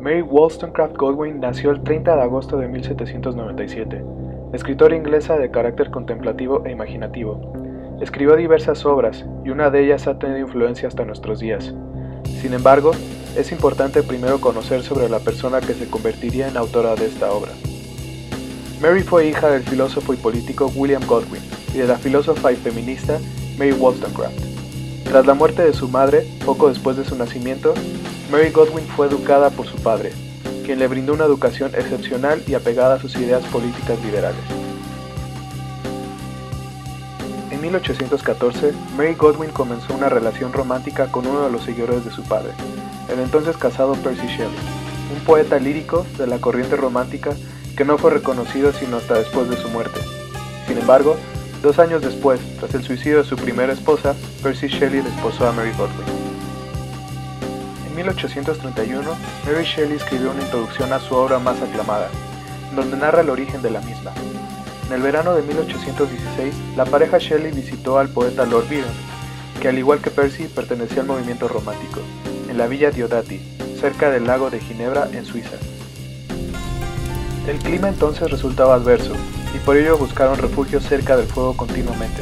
Mary Wollstonecraft Godwin nació el 30 de agosto de 1797, escritora inglesa de carácter contemplativo e imaginativo. Escribió diversas obras y una de ellas ha tenido influencia hasta nuestros días. Sin embargo, es importante primero conocer sobre la persona que se convertiría en autora de esta obra. Mary fue hija del filósofo y político William Godwin y de la filósofa y feminista Mary Wollstonecraft. Tras la muerte de su madre, poco después de su nacimiento, Mary Godwin fue educada por su padre, quien le brindó una educación excepcional y apegada a sus ideas políticas liberales. En 1814, Mary Godwin comenzó una relación romántica con uno de los seguidores de su padre, el entonces casado Percy Shelley, un poeta lírico de la corriente romántica que no fue reconocido sino hasta después de su muerte. Sin embargo, 2 años después, tras el suicidio de su primera esposa, Percy Shelley desposó a Mary Godwin. En 1831, Mary Shelley escribió una introducción a su obra más aclamada, donde narra el origen de la misma. En el verano de 1816, la pareja Shelley visitó al poeta Lord Byron, que al igual que Percy pertenecía al movimiento romántico, en la villa Diodati, cerca del lago de Ginebra, en Suiza. El clima entonces resultaba adverso, y por ello buscaron refugio cerca del fuego continuamente,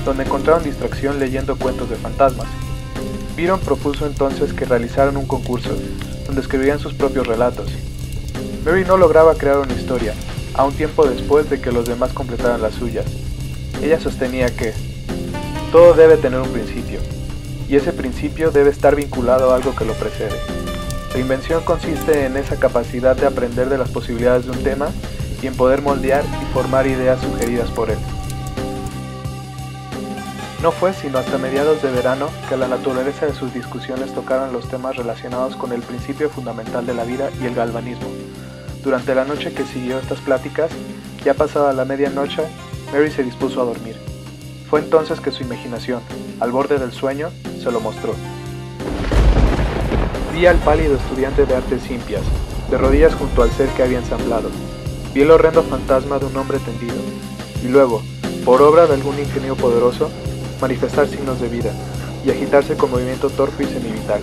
donde encontraron distracción leyendo cuentos de fantasmas. Byron propuso entonces que realizaran un concurso, donde escribirían sus propios relatos. Mary no lograba crear una historia, a un tiempo después de que los demás completaran las suyas. Ella sostenía que todo debe tener un principio, y ese principio debe estar vinculado a algo que lo precede. La invención consiste en esa capacidad de aprender de las posibilidades de un tema y en poder moldear y formar ideas sugeridas por él. No fue sino hasta mediados de verano que la naturaleza de sus discusiones tocaron los temas relacionados con el principio fundamental de la vida y el galvanismo. Durante la noche que siguió estas pláticas, ya pasada la medianoche, Mary se dispuso a dormir. Fue entonces que su imaginación, al borde del sueño, se lo mostró. Vi al pálido estudiante de artes simpias, de rodillas junto al ser que había ensamblado. Vi el horrendo fantasma de un hombre tendido, y luego, por obra de algún ingenio poderoso, manifestar signos de vida, y agitarse con movimiento torpe y semivital.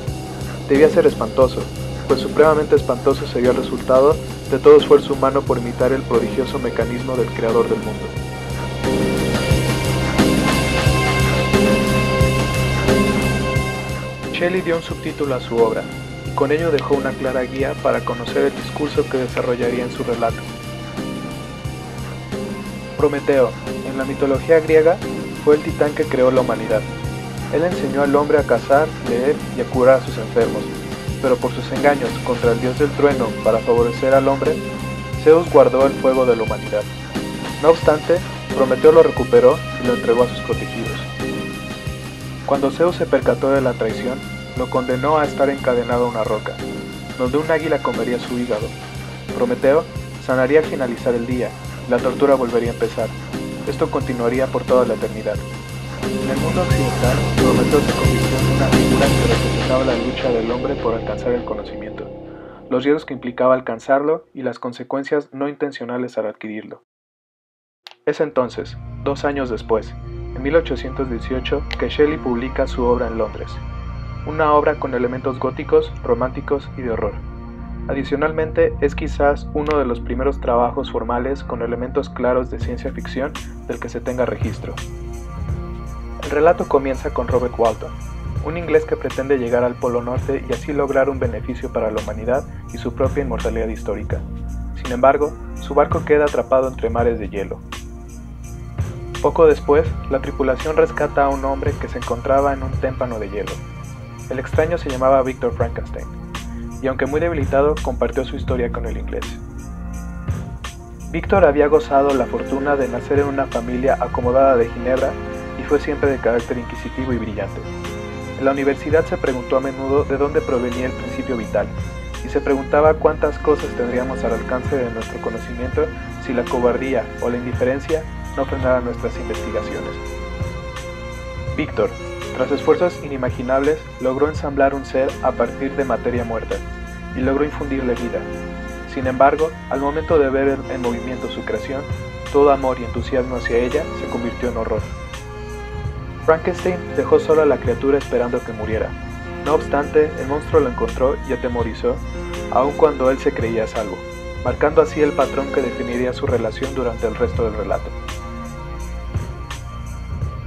Debía ser espantoso, pues supremamente espantoso sería el resultado de todo esfuerzo humano por imitar el prodigioso mecanismo del creador del mundo. Shelley dio un subtítulo a su obra, y con ello dejó una clara guía para conocer el discurso que desarrollaría en su relato. Prometeo, en la mitología griega, fue el titán que creó la humanidad. Él enseñó al hombre a cazar, leer y a curar a sus enfermos, pero por sus engaños contra el dios del trueno para favorecer al hombre, Zeus guardó el fuego de la humanidad. No obstante, Prometeo lo recuperó y lo entregó a sus protegidos. Cuando Zeus se percató de la traición, lo condenó a estar encadenado a una roca, donde un águila comería su hígado. Prometeo sanaría al finalizar el día, y la tortura volvería a empezar. Esto continuaría por toda la eternidad. En el mundo occidental, Prometeo se convirtió en una figura que representaba la lucha del hombre por alcanzar el conocimiento, los riesgos que implicaba alcanzarlo y las consecuencias no intencionales al adquirirlo. Es entonces, 2 años después, en 1818, que Shelley publica su obra en Londres, una obra con elementos góticos, románticos y de horror. Adicionalmente, es quizás uno de los primeros trabajos formales con elementos claros de ciencia ficción del que se tenga registro. El relato comienza con Robert Walton, un inglés que pretende llegar al Polo Norte y así lograr un beneficio para la humanidad y su propia inmortalidad histórica. Sin embargo, su barco queda atrapado entre mares de hielo. Poco después, la tripulación rescata a un hombre que se encontraba en un témpano de hielo. El extraño se llamaba Victor Frankenstein, y aunque muy debilitado, compartió su historia con el inglés. Victor había gozado la fortuna de nacer en una familia acomodada de Ginebra y fue siempre de carácter inquisitivo y brillante. En la universidad se preguntó a menudo de dónde provenía el principio vital, y se preguntaba cuántas cosas tendríamos al alcance de nuestro conocimiento si la cobardía o la indiferencia no frenaran nuestras investigaciones. Victor, tras esfuerzos inimaginables, logró ensamblar un ser a partir de materia muerta, y logró infundirle vida. Sin embargo, al momento de ver en movimiento su creación, todo amor y entusiasmo hacia ella se convirtió en horror. Frankenstein dejó sola a la criatura esperando que muriera. No obstante, el monstruo lo encontró y atemorizó, aun cuando él se creía a salvo, marcando así el patrón que definiría su relación durante el resto del relato.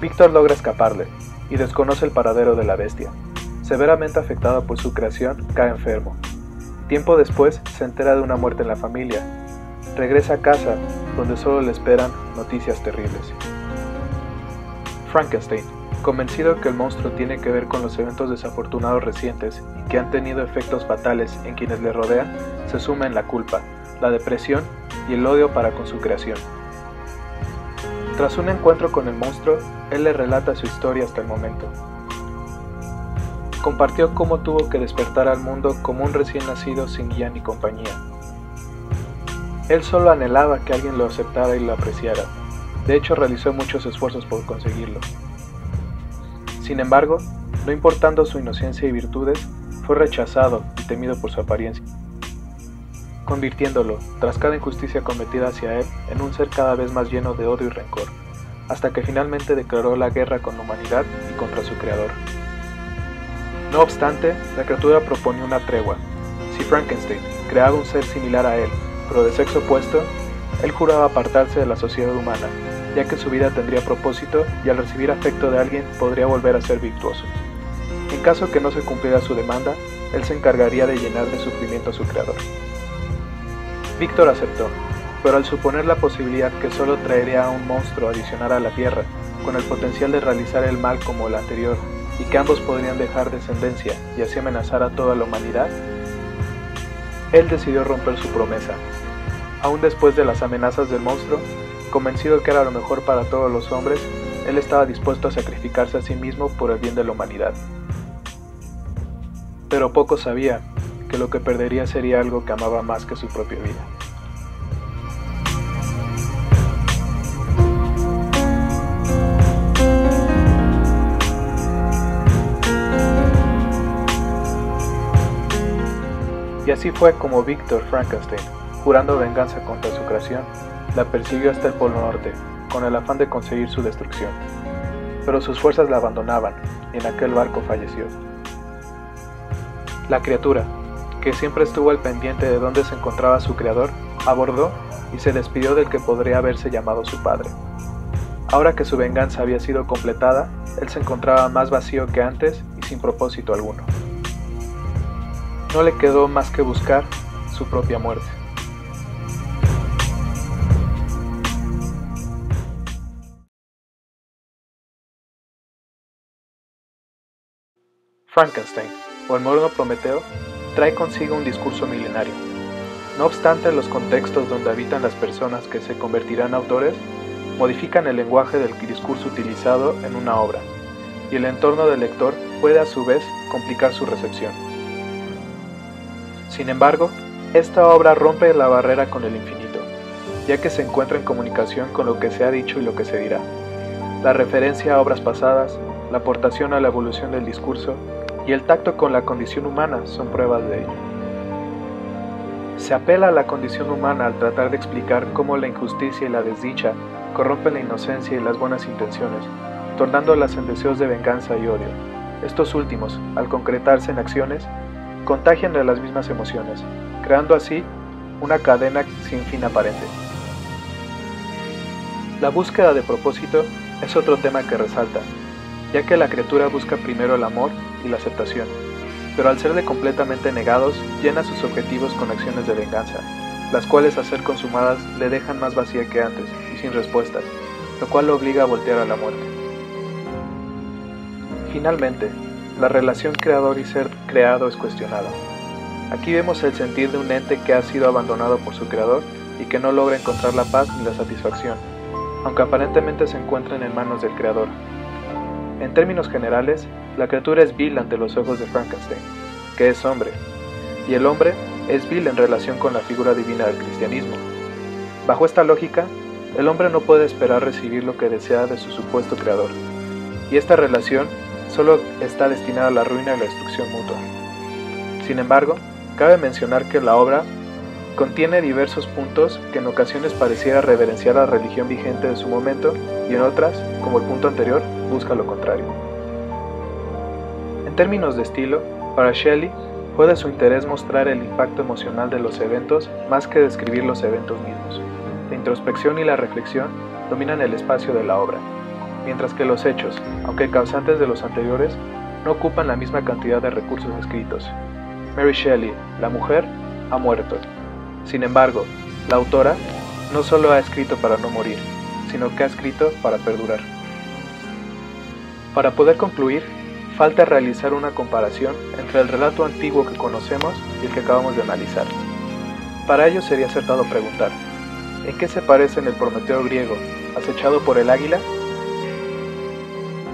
Víctor logra escaparle, y desconoce el paradero de la bestia. Severamente afectado por su creación, cae enfermo. Tiempo después, se entera de una muerte en la familia. Regresa a casa, donde solo le esperan noticias terribles. Frankenstein, convencido que el monstruo tiene que ver con los eventos desafortunados recientes y que han tenido efectos fatales en quienes le rodean, se suma en la culpa, la depresión y el odio para con su creación. Tras un encuentro con el monstruo, él le relata su historia hasta el momento. Compartió cómo tuvo que despertar al mundo como un recién nacido sin guía ni compañía. Él solo anhelaba que alguien lo aceptara y lo apreciara. De hecho, realizó muchos esfuerzos por conseguirlo. Sin embargo, no importando su inocencia y virtudes, fue rechazado y temido por su apariencia, convirtiéndolo, tras cada injusticia cometida hacia él, en un ser cada vez más lleno de odio y rencor, hasta que finalmente declaró la guerra con la humanidad y contra su creador. No obstante, la criatura proponía una tregua. Si Frankenstein creaba un ser similar a él, pero de sexo opuesto, él juraba apartarse de la sociedad humana, ya que su vida tendría propósito y al recibir afecto de alguien podría volver a ser virtuoso. En caso que no se cumpliera su demanda, él se encargaría de llenar de sufrimiento a su creador. Víctor aceptó, pero al suponer la posibilidad que solo traería a un monstruo adicional a la Tierra, con el potencial de realizar el mal como el anterior, y que ambos podrían dejar descendencia y así amenazar a toda la humanidad, él decidió romper su promesa. Aún después de las amenazas del monstruo, convencido que era lo mejor para todos los hombres, él estaba dispuesto a sacrificarse a sí mismo por el bien de la humanidad. Pero poco sabía que lo que perdería sería algo que amaba más que su propia vida. Y así fue como Víctor Frankenstein, jurando venganza contra su creación, la persiguió hasta el Polo Norte, con el afán de conseguir su destrucción. Pero sus fuerzas la abandonaban, y en aquel barco falleció. La criatura, que siempre estuvo al pendiente de dónde se encontraba su creador, abordó y se despidió del que podría haberse llamado su padre. Ahora que su venganza había sido completada, él se encontraba más vacío que antes y sin propósito alguno. No le quedó más que buscar su propia muerte. Frankenstein, o el moderno Prometeo, trae consigo un discurso milenario. No obstante, los contextos donde habitan las personas que se convertirán en autores modifican el lenguaje del discurso utilizado en una obra, y el entorno del lector puede a su vez complicar su recepción. Sin embargo, esta obra rompe la barrera con el infinito, ya que se encuentra en comunicación con lo que se ha dicho y lo que se dirá. La referencia a obras pasadas, la aportación a la evolución del discurso y el tacto con la condición humana son pruebas de ello. Se apela a la condición humana al tratar de explicar cómo la injusticia y la desdicha corrompen la inocencia y las buenas intenciones, tornándolas en deseos de venganza y odio. Estos últimos, al concretarse en acciones, contagian de las mismas emociones, creando así una cadena sin fin aparente. La búsqueda de propósito es otro tema que resalta, ya que la criatura busca primero el amor y la aceptación, pero al serle completamente negados, llena sus objetivos con acciones de venganza, las cuales al ser consumadas le dejan más vacía que antes y sin respuestas, lo cual lo obliga a voltear a la muerte. Finalmente, la relación creador y ser creado es cuestionada. Aquí vemos el sentir de un ente que ha sido abandonado por su creador y que no logra encontrar la paz ni la satisfacción, aunque aparentemente se encuentren en manos del creador. En términos generales, la criatura es vil ante los ojos de Frankenstein, que es hombre, y el hombre es vil en relación con la figura divina del cristianismo. Bajo esta lógica, el hombre no puede esperar recibir lo que desea de su supuesto creador, y esta relación solo está destinada a la ruina y la destrucción mutua. Sin embargo, cabe mencionar que la obra contiene diversos puntos que en ocasiones pareciera reverenciar la religión vigente de su momento y en otras, como el punto anterior, busca lo contrario. En términos de estilo, para Shelley fue de su interés mostrar el impacto emocional de los eventos más que describir los eventos mismos. La introspección y la reflexión dominan el espacio de la obra, mientras que los hechos, aunque causantes de los anteriores, no ocupan la misma cantidad de recursos escritos. Mary Shelley, la mujer, ha muerto. Sin embargo, la autora no solo ha escrito para no morir, sino que ha escrito para perdurar. Para poder concluir, falta realizar una comparación entre el relato antiguo que conocemos y el que acabamos de analizar. Para ello sería acertado preguntar, ¿en qué se parecen el Prometeo griego, acechado por el águila,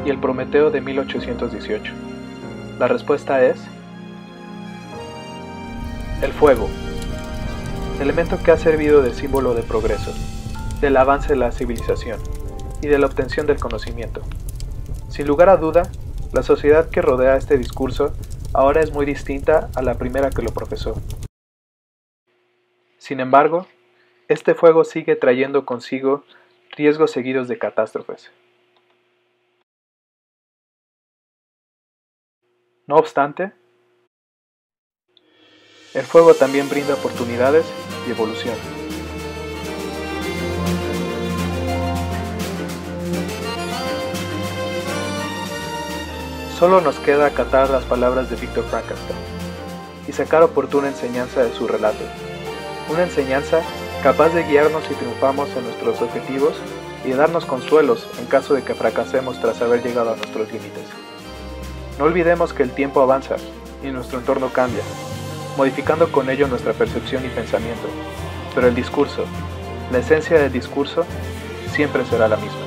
y el Prometeo de 1818? La respuesta es el fuego, elemento que ha servido de símbolo de progreso, del avance de la civilización y de la obtención del conocimiento. Sin lugar a duda, la sociedad que rodea este discurso ahora es muy distinta a la primera que lo profesó. Sin embargo, este fuego sigue trayendo consigo riesgos seguidos de catástrofes. No obstante, el fuego también brinda oportunidades y evolución. Solo nos queda acatar las palabras de Victor Frankenstein y sacar oportuna enseñanza de su relato. Una enseñanza capaz de guiarnos si triunfamos en nuestros objetivos y de darnos consuelos en caso de que fracasemos tras haber llegado a nuestros límites. No olvidemos que el tiempo avanza y nuestro entorno cambia, modificando con ello nuestra percepción y pensamiento, pero el discurso, la esencia del discurso, siempre será la misma.